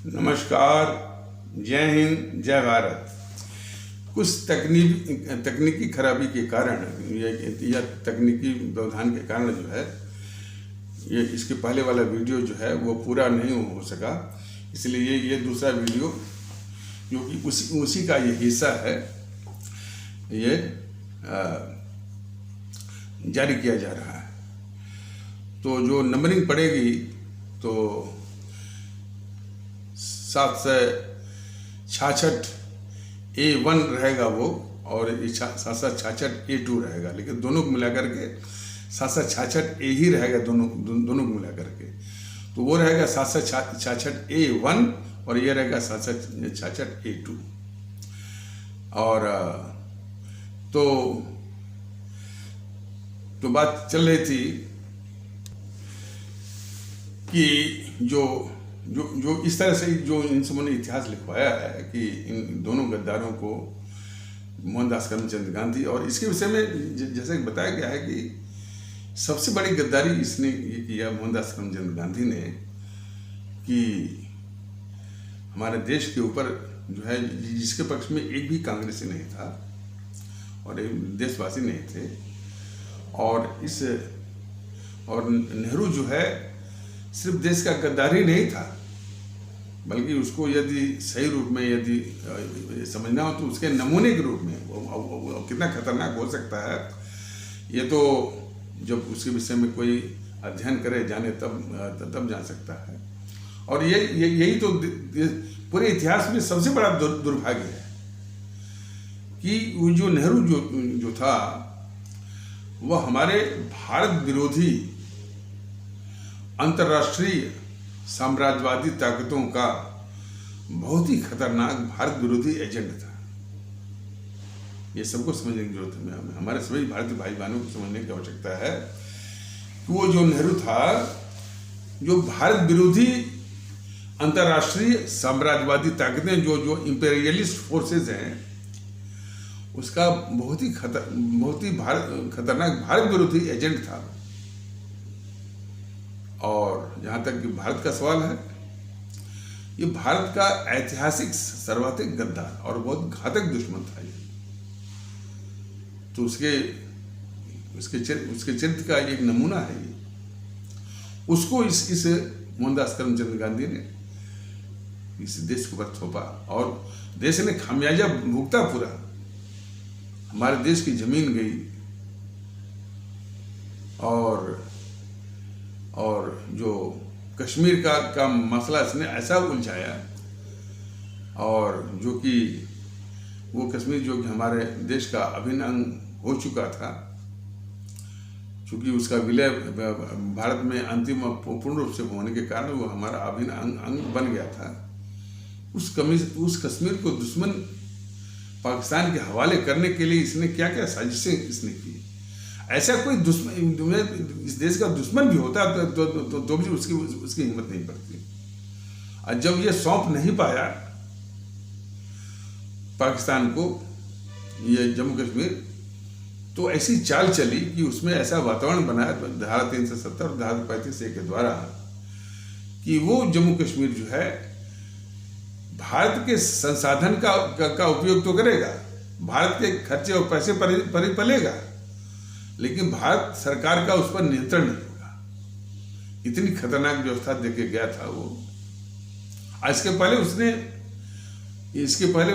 नमस्कार, जय हिंद, जय भारत। कुछ तकनीकी खराबी के कारण या तकनीकी व्यवधान के कारण जो है ये इसके पहले वाला वीडियो जो है वो पूरा नहीं हो सका। इसलिए ये दूसरा वीडियो जो कि उसी का ये हिस्सा है ये जारी किया जा रहा है। तो जो नंबरिंग पड़ेगी तो 766 A1 रहेगा वो, और 766 A2 रहेगा, लेकिन दोनों को मिलाकर के 766 A ही रहेगा, दोनों को मिलाकर के। तो वो रहेगा 766 A1 और ये रहेगा 766 A2। और तो बात चल रही थी कि जो इस तरह से जो इन सबों ने इतिहास लिखवाया है कि इन दोनों गद्दारों को मोहनदास करमचंद गांधी, और इसके विषय में जैसे बताया गया है कि सबसे बड़ी गद्दारी इसने ये किया मोहनदास करमचंद गांधी ने कि हमारे देश के ऊपर जो है जिसके पक्ष में एक भी कांग्रेसी नहीं था और एक देशवासी नहीं थे। और नेहरू जो है सिर्फ देश का गद्दार ही नहीं था, बल्कि उसको यदि सही रूप में यदि समझना हो तो उसके नमूने के रूप में वो कितना खतरनाक हो सकता है, ये तो जब उसके विषय में कोई अध्ययन करे जाने तब जान सकता है। और यही तो पूरे इतिहास में सबसे बड़ा दुर्भाग्य है कि वो जो नेहरू जो था वह हमारे भारत विरोधी अंतर्राष्ट्रीय साम्राज्यवादी ताकतों का बहुत ही खतरनाक भारत विरोधी एजेंट था। ये सबको समझने की जरूरत है, हमारे सभी भारतीय भाई बहनों को समझने की आवश्यकता है कि वो जो नेहरू था, जो भारत विरोधी अंतर्राष्ट्रीय साम्राज्यवादी ताकतें जो इंपेरियलिस्ट फोर्सेस हैं, उसका बहुत ही खतरनाक भारत विरोधी एजेंट था। और जहाँ तक कि भारत का सवाल है, ये भारत का ऐतिहासिक सर्वाधिक गद्दार और बहुत घातक दुश्मन था ये। तो उसके चरित्र का एक नमूना है ये। उसको इस मोहनदास करमचंद गांधी ने इस देश के ऊपर थोपा और देश ने खामियाजा भुगता पूरा। हमारे देश की जमीन गई और जो कश्मीर का मसला इसने ऐसा उलझाया, और जो कि वो कश्मीर जो कि हमारे देश का अभिन्न अंग हो चुका था, चूँकि उसका विलय भारत में अंतिम पूर्ण रूप से होने के कारण वो हमारा अभिन्न अंग बन गया था। उस कश्मीर को दुश्मन पाकिस्तान के हवाले करने के लिए इसने क्या क्या साजिशें इसने की। ऐसा कोई दुश्मन इस देश का दुश्मन भी होता तो भी उसकी हिम्मत नहीं पड़ती। और जब ये सौंप नहीं पाया पाकिस्तान को ये जम्मू कश्मीर, तो ऐसी चाल चली कि उसमें ऐसा वातावरण बनाया धारा 370 और धारा 35A के द्वारा कि वो जम्मू कश्मीर जो है भारत के संसाधन का उपयोग तो करेगा, भारत के खर्चे और पैसे पर पलेगा, लेकिन भारत सरकार का उस पर नियंत्रण नहीं होगा। इतनी खतरनाक व्यवस्था देके गया था वो। इसके पहले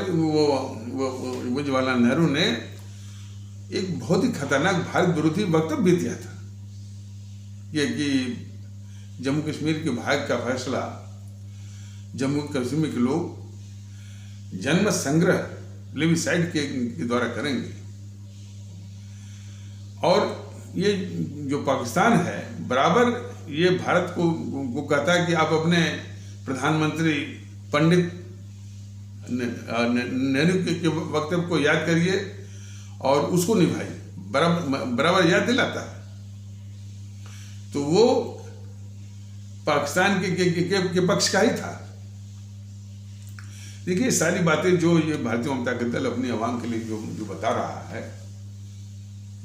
वो जवाहरलाल नेहरू ने एक बहुत ही खतरनाक भारत विरोधी वक्तव्य भी दिया था कि जम्मू कश्मीर के भाग का फैसला जम्मू कश्मीर के लोग जन्म संग्रह प्लेबिसाइड के द्वारा करेंगे। और ये जो पाकिस्तान है बराबर ये भारत को कहता है कि आप अपने प्रधानमंत्री पंडित नेहरू के वक्तव्य को याद करिए और उसको निभाइए, बराबर याद दिलाता है। तो वो पाकिस्तान के पक्ष का ही था। देखिए सारी बातें जो ये भारतीय जनता दल अपनी आवाम के लिए जो बता रहा है,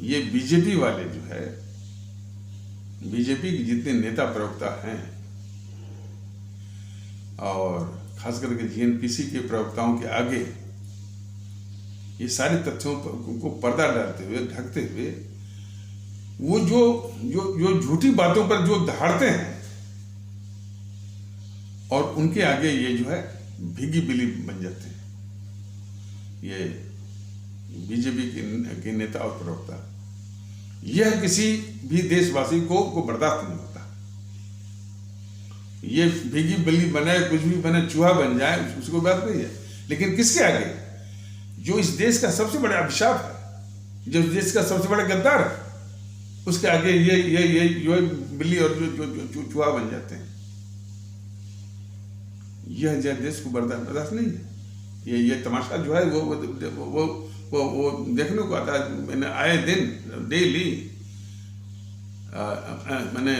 ये बीजेपी वाले जो है, बीजेपी के जितने नेता प्रवक्ता हैं और खास करके जीएनपीसी के प्रवक्ताओं के आगे ये सारे तथ्यों को पर्दा डालते हुए, ढकते हुए, वो जो जो जो झूठी बातों पर जो दहाड़ते हैं और उनके आगे ये जो है भीगी बिल्ली बन जाते हैं। ये बीजेपी के नेता और प्रवक्ता, यह किसी भी देशवासी को बर्दाश्त नहीं होता। ये भीगी बिल्ली बने, कुछ भी बने, चूहा बन जाए, उसको बात नहीं है। लेकिन किसके आगे? जो इस देश का सबसे बड़ा अभिशाप है, जो इस देश का सबसे बड़ा गद्दार है, उसके आगे ये बिल्ली और जो चूहा बन जाते हैं। यह देश को बर्दाश्त नहीं है। ये तमाशा जो है वो देखने को आता है। मैंने आए दिन डेली मैंने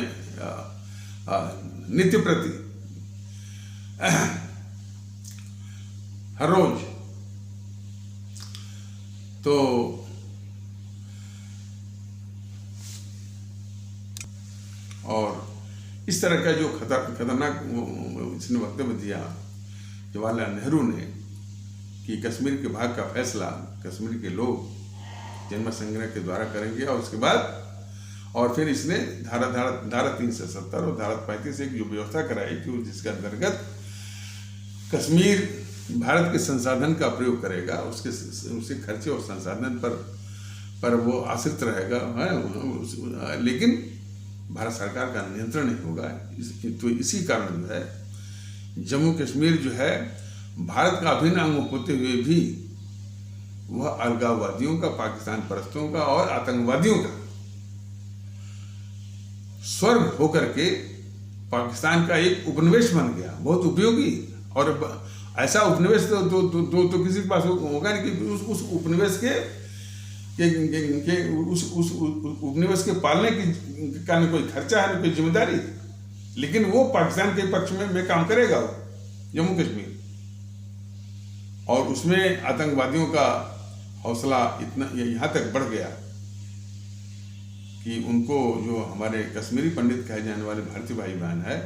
नित्य प्रति हर रोज तो और इस तरह का जो खतरनाक इसने वक्तव्य दिया जवाहरलाल नेहरू ने कि कश्मीर के भाग का फैसला कश्मीर के लोग जन्म संग्रह के द्वारा करेंगे, और उसके बाद और फिर इसने धारा 370 और धारा 35 एक जो व्यवस्था कराई कि जिसके अंतर्गत कश्मीर भारत के संसाधन का प्रयोग करेगा, उसके खर्चे और संसाधन पर वो आश्रित रहेगा, है, लेकिन भारत सरकार का नियंत्रण नहीं होगा। तो इसी कारण जो है जम्मू कश्मीर जो है भारत का अभिन्न अंग होते हुए भी वह अलगाववादियों का, पाकिस्तान परस्तों का और आतंकवादियों का स्वर्ग होकर के पाकिस्तान का एक उपनिवेश बन गया, बहुत उपयोगी। और ऐसा उपनिवेश तो किसी के पास होगा नहीं कि उस उपनिवेश उस उपनिवेश के पालने का न कोई खर्चा है, न कोई जिम्मेदारी, लेकिन वो पाकिस्तान के पक्ष में काम करेगा वो जम्मू कश्मीर। और उसमें आतंकवादियों का हौसला इतना यहाँ तक बढ़ गया कि उनको, जो हमारे कश्मीरी पंडित कहे जाने वाले भारतीय भाई बहन है,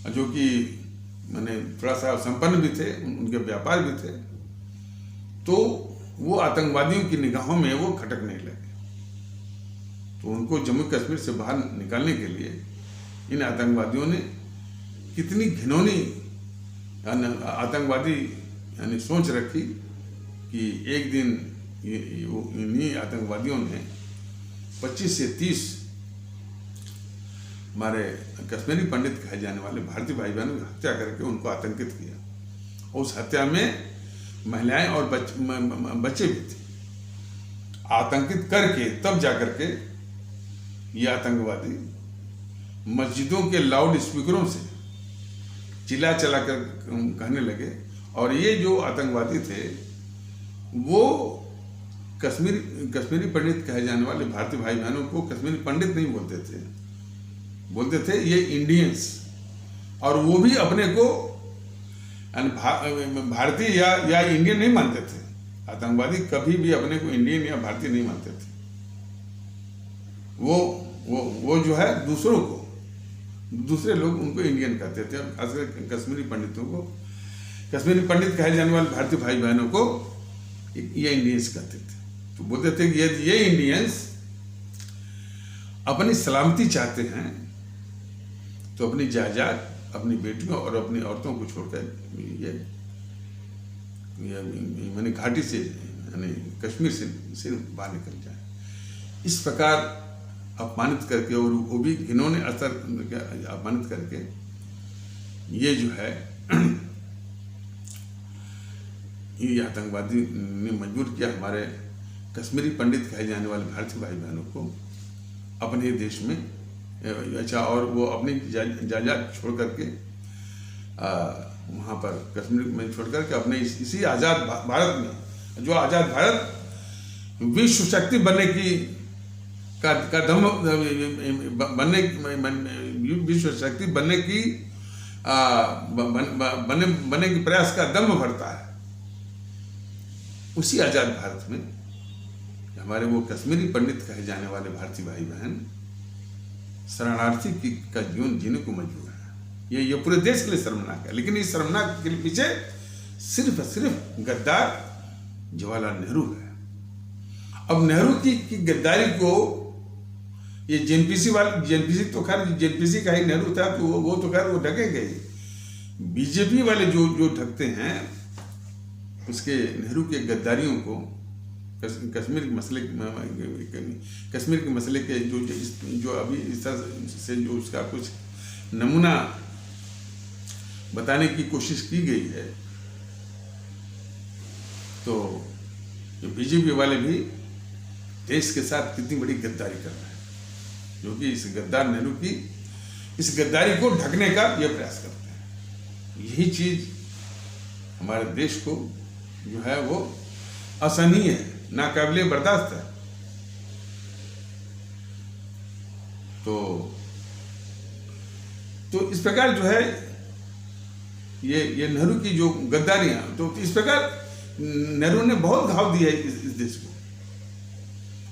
जो कि मैंने थोड़ा सा संपन्न भी थे, उनके व्यापार भी थे, तो वो आतंकवादियों की निगाहों में वो खटकने लगे। तो उनको जम्मू कश्मीर से बाहर निकालने के लिए इन आतंकवादियों ने कितनी घिनौनी आतंकवादी यानी सोच रखी कि एक दिन इन्हीं आतंकवादियों ने 25 से 30 हमारे कश्मीरी पंडित कहे जाने वाले भारतीय भाई बहनों की हत्या करके उनको आतंकित किया। और उस हत्या में महिलाएं और बच्चे भी थे। आतंकित करके तब जाकर के ये आतंकवादी मस्जिदों के लाउड स्पीकरों से चिल्ला कर कहने लगे। और ये जो आतंकवादी थे वो कश्मीरी पंडित कहे जाने वाले भारतीय भाई बहनों को कश्मीरी पंडित नहीं बोलते थे ये इंडियंस। और वो भी अपने को भारतीय या इंडियन नहीं मानते थे। आतंकवादी कभी भी अपने को इंडियन या भारतीय नहीं मानते थे। वो जो है दूसरे लोग उनको इंडियन कहते थे। खासकर कश्मीरी पंडितों को, कश्मीरी पंडित कहे जाने वाले भारतीय भाई बहनों को ये इंडियंस कहते थे। तो बोलते थे कि ये इंडियंस अपनी सलामती चाहते हैं तो अपनी जायदाद, अपनी बेटियों और अपनी औरतों को छोड़कर ये मैंने घाटी से यानी कश्मीर से बाहर निकल जाए। इस प्रकार अपमानित करके और वो भी घिनौने असर अपमानित करके ये जो है ये आतंकवादी ने मजबूर किया हमारे कश्मीरी पंडित कहे जाने वाले भारतीय भाई बहनों को अपने देश में। अच्छा, और वो अपनी जायदाद छोड़ करके वहाँ पर कश्मीर में छोड़ करके अपने इसी आज़ाद भारत में, जो आज़ाद भारत विश्व शक्ति बनने की का दम विश्व शक्ति बनने की बनने की प्रयास का दम भरता है। उसी आज़ाद भारत में हमारे वो कश्मीरी पंडित कहे जाने वाले भारतीय भाई बहन शरणार्थी का जीवन जीने को मजबूर है। ये पूरे देश के लिए शर्मनाक है। लेकिन इस शर्मनाक के पीछे सिर्फ गद्दार जवाहरलाल नेहरू है। अब नेहरू की गद्दारी को ये जेएनपीसी तो खैर जेएनपीसी का ही नेहरू था, तो वो तो खैर वो ढकेंगे ही। बीजेपी वाले जो ढकते हैं उसके नेहरू के गद्दारियों को कश्मीर के मसले के जो अभी इस तरह से जो उसका कुछ नमूना बताने की कोशिश की गई है, तो बीजेपी वाले भी देश के साथ कितनी बड़ी गद्दारी कर रहे हैं, जो कि इस गद्दार नेहरू की इस गद्दारी को ढकने का ये प्रयास करते हैं। यही चीज हमारे देश को जो है वो असहनीय है, नाकाबिले बर्दाश्त है। तो इस प्रकार जो है ये नेहरू की जो गद्दारियां, तो इस प्रकार नेहरू ने बहुत घाव दिया इस देश को।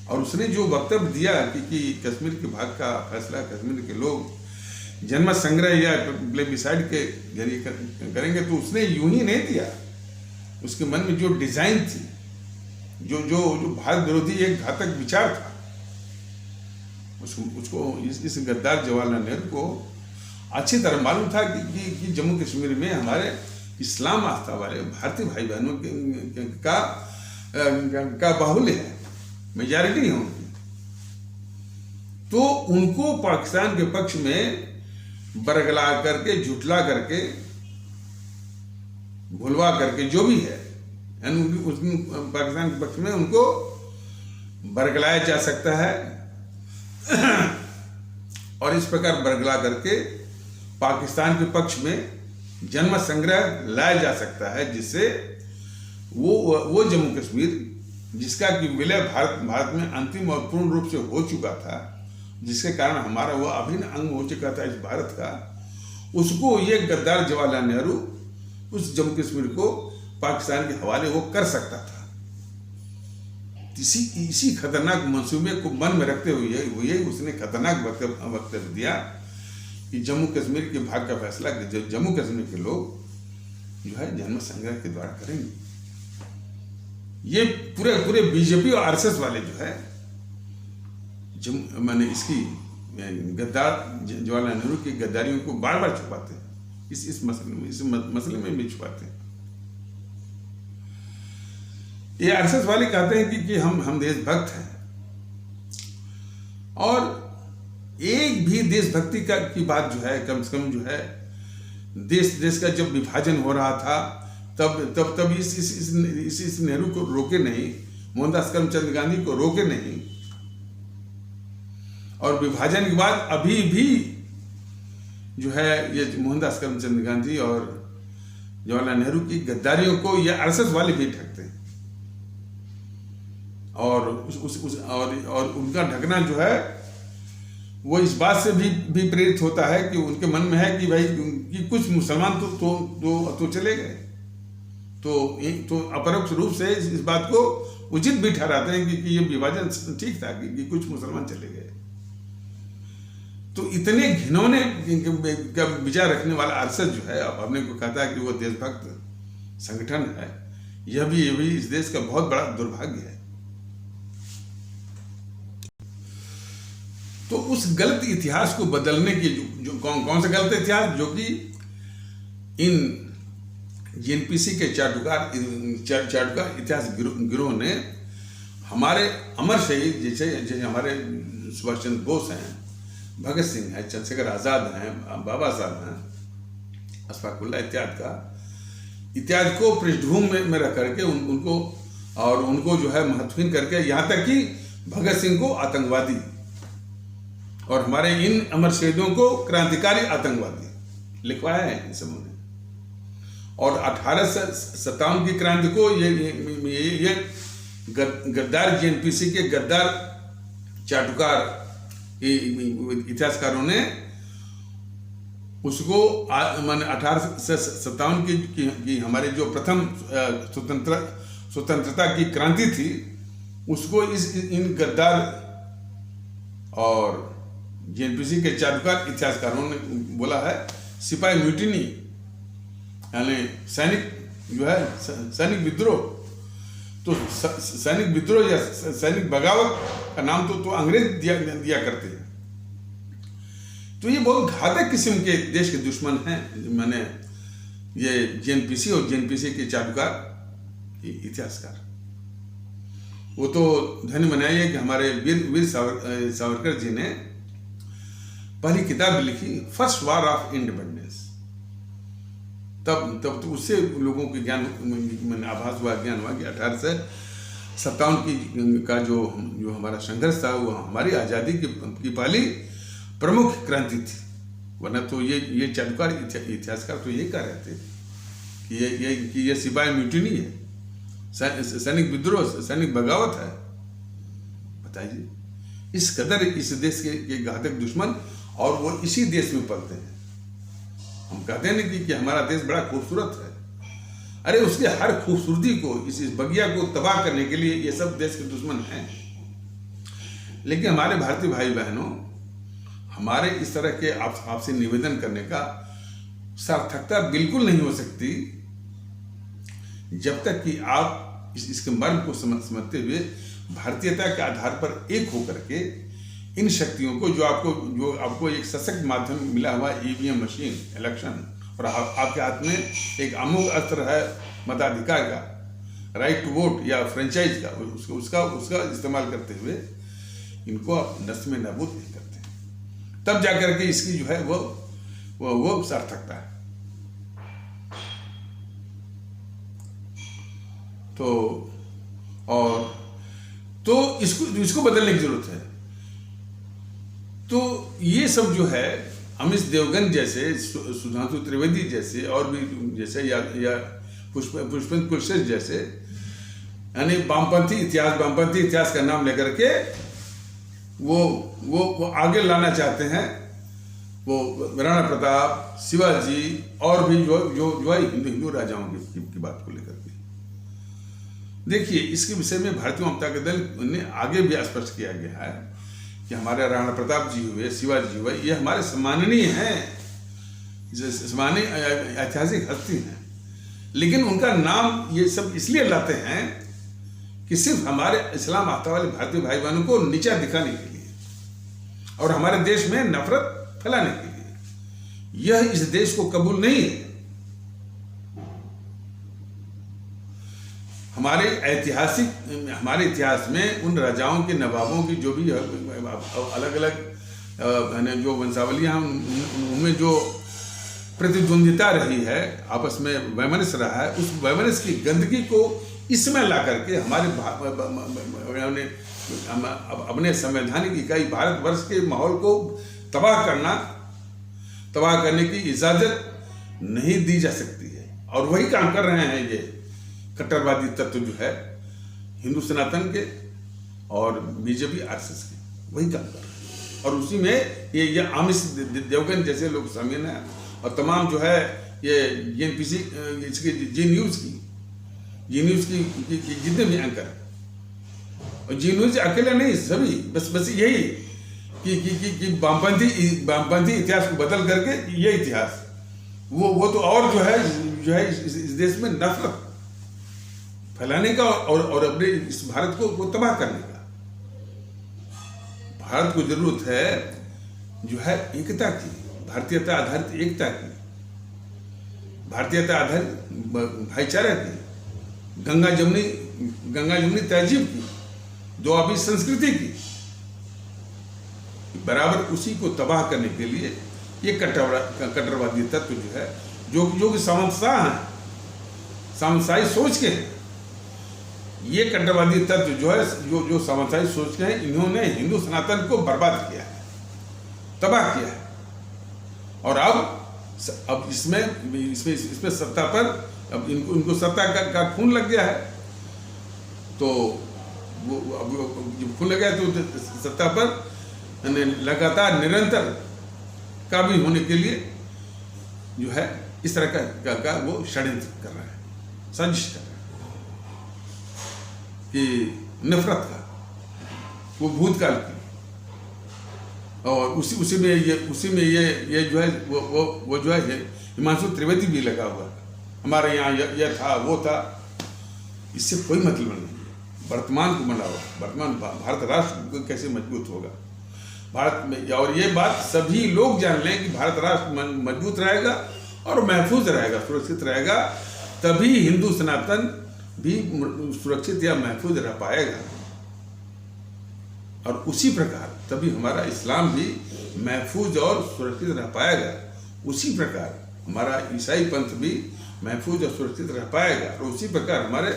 और उसने जो वक्तव्य दिया कि कश्मीर के भाग का फैसला कश्मीर के लोग जनमत संग्रह या प्लेबिसाइड के जरिए करेंगे, तो उसने यूं ही नहीं दिया। उसके मन में जो डिजाइन थी, जो भारत विरोधी एक घातक विचार था, उसको इस गद्दार जवाहरलाल नेहरू को अच्छी तरह मालूम था कि जम्मू कश्मीर में हमारे इस्लाम आस्था वाले भारतीय भाई बहनों का बाहुल्य है, मेजॉरिटी है उनकी। तो उनको पाकिस्तान के पक्ष में बरगला करके, झुठला करके, भुलवा करके जो भी है, पाकिस्तान के पक्ष में उनको बरगलाया जा सकता है और इस प्रकार बरगला करके पाकिस्तान के पक्ष में जनमत संग्रह लाया जा सकता है, जिससे वो जम्मू कश्मीर जिसका कि विलय भारत में अंतिम और पूर्ण रूप से हो चुका था, जिसके कारण हमारा वो अभिन्न अंग हो चुका था इस भारत का, उसको ये गद्दार जवाहरलाल नेहरू उस जम्मू कश्मीर को पाकिस्तान के हवाले वो कर सकता था। इसी खतरनाक मंसूबे को मन में रखते हुए उसने खतरनाक वक्तव्य दिया कि जम्मू कश्मीर के भाग का फैसला जम्मू कश्मीर के लोग जो है जनमत संग्रह के द्वारा करेंगे। ये पूरे बीजेपी और आरएसएस वाले जो है मैंने इसकी गद्दार जवाहरलाल नेहरू की गद्दारियों को बार बार छुपाते हैं, इस मसले में भी छुपाते हैं। ये आरएसएस वाले कहते हैं कि हम देशभक्त हैं, और एक भी देशभक्ति की बात जो है कम से कम जो है देश का जब विभाजन हो रहा था तब इस नेहरू को रोके नहीं, मोहनदास करमचंद गांधी को रोके नहीं, और विभाजन के बाद अभी भी जो है ये मोहनदास करमचंद गांधी और जवाहरलाल नेहरू की गद्दारियों को ये आरएसएस वाले भी ढकते हैं। और उनका ढकना जो है वो इस बात से भी प्रेरित होता है कि उनके मन में है कि भाई कि कुछ मुसलमान तो चले गए, तो अपरोक्ष रूप से इस बात को उचित भी ठहराते हैं कि ये विभाजन ठीक था कि कुछ मुसलमान चले गए। तो इतने घिनौने का विचार रखने वाला आरएसएस जो है अब अपने को कहता है कि वो देशभक्त संगठन है, यह भी इस देश का बहुत बड़ा दुर्भाग्य है। तो उस गलत इतिहास को बदलने की जो कौन सा गलत इतिहास, जो कि इन जेएनपीसी के चाटुकार इतिहास गिरोह ने हमारे अमर शहीद जैसे हमारे सुभाष चंद्र बोस हैं, भगत सिंह हैं, चंद्रशेखर आजाद हैं, बाबा साहब हैं, अशफाकुल्लाह इत्यादि को पृष्ठभूमि में रख करके उनको जो है महत्वहीन करके, यहाँ तक कि भगत सिंह को आतंकवादी और हमारे इन अमर शहीदों को क्रांतिकारी आतंकवादी लिखवाया है इन सबों ने। और 1857 की क्रांति को ये गद्दार जेएनपीसी के गद्दार चाटुकार इतिहासकारों ने उसको माने 1857 की हमारे जो प्रथम स्वतंत्रता की क्रांति थी उसको इन गद्दार और जेएनपीसी के चाटुकार इतिहासकारों ने बोला है सिपाही म्यूटिनी यानी सैनिक जो है सैनिक विद्रोह, तो सैनिक विद्रोह या सैनिक बगावत का नाम तो अंग्रेज दिया करते हैं। तो ये बहुत घातक किस्म के देश के दुश्मन हैं। मैंने ये जेएनपीसी और जेएनपीसी के चालुकार इतिहासकार, वो तो धन्य बनाइए कि हमारे वीर सावरकर जी ने पहली किताब लिखी फर्स्ट वार ऑफ इंडिपेंडेंस। तब तो उससे लोगों के ज्ञान मैंने आभास हुआ, ज्ञान हुआ कि 1857 का जो हमारा संघर्ष था वो हमारी आज़ादी की पहली प्रमुख क्रांति थी। वरना तो ये चालुकार इतिहासकार तो ये कह रहे थे कि ये सिपाही म्यूटिनी है, सैनिक विद्रोह, सैनिक बगावत है। बताइए, इस कदर इस देश के घातक दुश्मन, और वो इसी देश में पलते हैं। हम कहते हैं ना कि हमारा देश बड़ा खूबसूरत है। अरे उसके हर खूबसूरती को, इस बगिया को तबाह करने के लिए ये सब देश के दुश्मन हैं। लेकिन हमारे भारतीय भाई बहनों, हमारे इस तरह के आपसे निवेदन करने का सार्थकता बिल्कुल नहीं हो सकती जब तक कि आप इसके मर्म को समझते हुए भारतीयता के आधार पर एक होकर के इन शक्तियों को, जो आपको एक सशक्त माध्यम मिला हुआ ईवीएम मशीन, इलेक्शन, और आपके हाथ में एक अमोघ अस्त्र है मताधिकार का, राइट टू वोट या फ्रेंचाइज का, उसका इस्तेमाल करते हुए इनको आप नस्ल में नाबूद नहीं करते, तब जाकर के इसकी जो है वो सार्थकता है। तो इसको बदलने की जरूरत है। तो ये सब जो है अमिश देवगन जैसे, सुधांशु त्रिवेदी जैसे, और भी जैसे या पुष्पेंद्र कुलश्रेष्ठ जैसे, यानी वामपंथी इतिहास का नाम लेकर के वो आगे लाना चाहते हैं। वो राणा प्रताप, शिवाजी और भी जो है हिंदू राजाओं की बात को लेकर के। देखिए, इसके विषय में भारतीय जनता दल ने आगे भी स्पष्ट किया गया है कि हमारे राणा प्रताप जी हुए, शिवाजी हुए, ये हमारे सम्माननीय हैं, सम्माननीय ऐतिहासिक हस्ती हैं। लेकिन उनका नाम ये सब इसलिए लाते हैं कि सिर्फ हमारे इस्लाम आस्था वाले भारतीय भाई बहनों को नीचा दिखाने के लिए और हमारे देश में नफरत फैलाने के लिए। यह इस देश को कबूल नहीं है। हमारे इतिहास में उन राजाओं के, नवाबों की जो भी अलग अलग जो वंशावलियां, उनमें जो प्रतिद्वंदिता रही है, आपस में वैमनस्य रहा है, उस वैमनस्य की गंदगी को इसमें ला करके हमारे अपने संवैधानिक इकाई भारतवर्ष के माहौल को तबाह करने की इजाजत नहीं दी जा सकती है। और वही काम कर रहे हैं ये कट्टरवादी तत्व जो है हिंदू सनातन के और बीजेपी आरएसएस के, वही काम कर रहे हैं। और उसी में ये आमिश देवगन जैसे लोग शामिल हैं, और तमाम जो है ये जेएनपीसी, इसकी जी न्यूज़ की जितने भी एंकर हैं, और जी न्यूज़ अकेले नहीं, सभी बस यही कि वामपंथी इतिहास को बदल करके ये इतिहास वो तो और जो है इस देश में नफरत फैलाने का और अपने इस भारत को तबाह करने का। भारत को जरूरत है जो है एकता की, भारतीयता आधारित एकता की, भारतीयता आधारित भाईचारा की, गंगा जमुनी तहजीब की, दुआबी संस्कृति की। बराबर उसी को तबाह करने के लिए ये कट्टरवादी तत्व जो है, जो कि सामंतशाह हैं, सामंतशाही सोच के हैं, ये कट्टरवादी तत्व जो है, जो सामंतशाही सोच के हैं, इन्होंने हिंदू सनातन को बर्बाद किया है, तबाह किया है। और अब इसमें सत्ता पर अब इनको सत्ता का खून लग गया है। तो वो जब खून लग गया तो सत्ता पर लगातार निरंतर काबिज होने के लिए जो है इस तरह का वो षड्यंत्र कर रहा है, साजिश कर रहा है कि नफरत का, वो भूतकाल की, और उसी में ये जो है वो जो है हिमांशु त्रिवेदी भी लगा हुआ है। हमारे यहाँ यह था वो था, इससे कोई मतलब नहीं है। वर्तमान को बनाओ, वर्तमान भारत राष्ट्र कैसे मजबूत होगा भारत में, और ये बात सभी लोग जान लें कि भारत राष्ट्र मजबूत रहेगा और महफूज रहेगा, सुरक्षित रहेगा, तभी हिंदू सनातन भी सुरक्षित या महफूज रह पाएगा। और उसी प्रकार तभी हमारा इस्लाम भी महफूज और सुरक्षित रह पाएगा। उसी प्रकार हमारा ईसाई पंथ भी महफूज और सुरक्षित रह पाएगा। और उसी प्रकार हमारे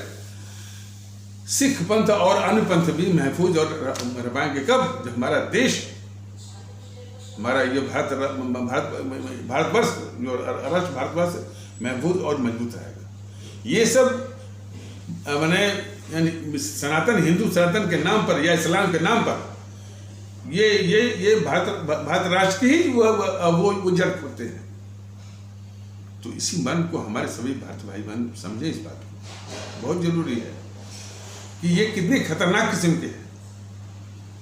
सिख पंथ और अन्य पंथ भी महफूज और रह पाएंगे। कब? जब हमारा देश, हमारा ये भारतवर्ष जो राष्ट्र भारतवर्ष महफूज और मजबूत रहेगा। ये सब मैंने यानी सनातन, हिंदू सनातन के नाम पर या इस्लाम के नाम पर ये भारत राष्ट्र की ही वो जड़ होते हैं। तो इसी मन को हमारे सभी भारत भाई बहन समझे, इस बात को बहुत जरूरी है कि ये कितने खतरनाक किस्म के हैं।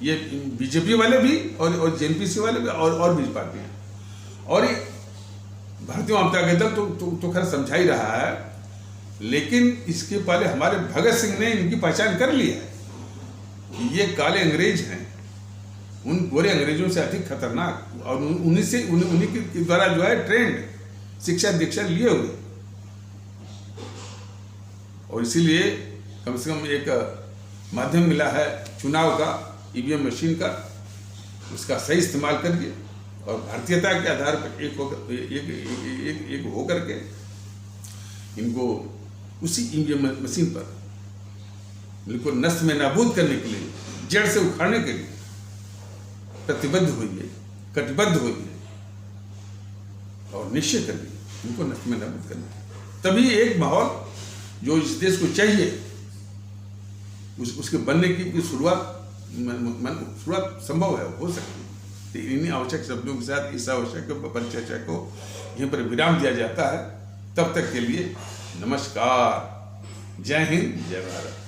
ये बीजेपी वाले भी और जेएनपीसी वाले भी और भी पार्टियां, और भारतीय जनता दल तो खैर समझा ही रहा है, लेकिन इसके पहले हमारे भगत सिंह ने इनकी पहचान कर ली है कि ये काले अंग्रेज हैं, उन गोरे अंग्रेजों से अधिक खतरनाक, और उन्हीं के द्वारा जो है ट्रेंड शिक्षा दीक्षा लिए हुए। और इसीलिए कम से कम एक माध्यम मिला है चुनाव का, ईवीएम मशीन का, उसका सही इस्तेमाल करिए और भारतीयता के आधार पर एक होकर के इनको उसी ईवीएम मशीन पर बिल्कुल नष्ट में नाबूद करने के लिए, जड़ से उखाड़ने के लिए प्रतिबद्ध होइए, कटिबद्ध होइए और निश्चय करिए इनको नष्ट में नाबूद करना। तभी एक माहौल जो इस देश को चाहिए उसके बनने की शुरुआत संभव है, हो सकती है। तो इन्हीं आवश्यक शब्दों के साथ इस आवश्यक परिचर्चा को यहीं पर विराम दिया जाता है। तब तक के लिए नमस्कार, जय हिंद, जय भारत।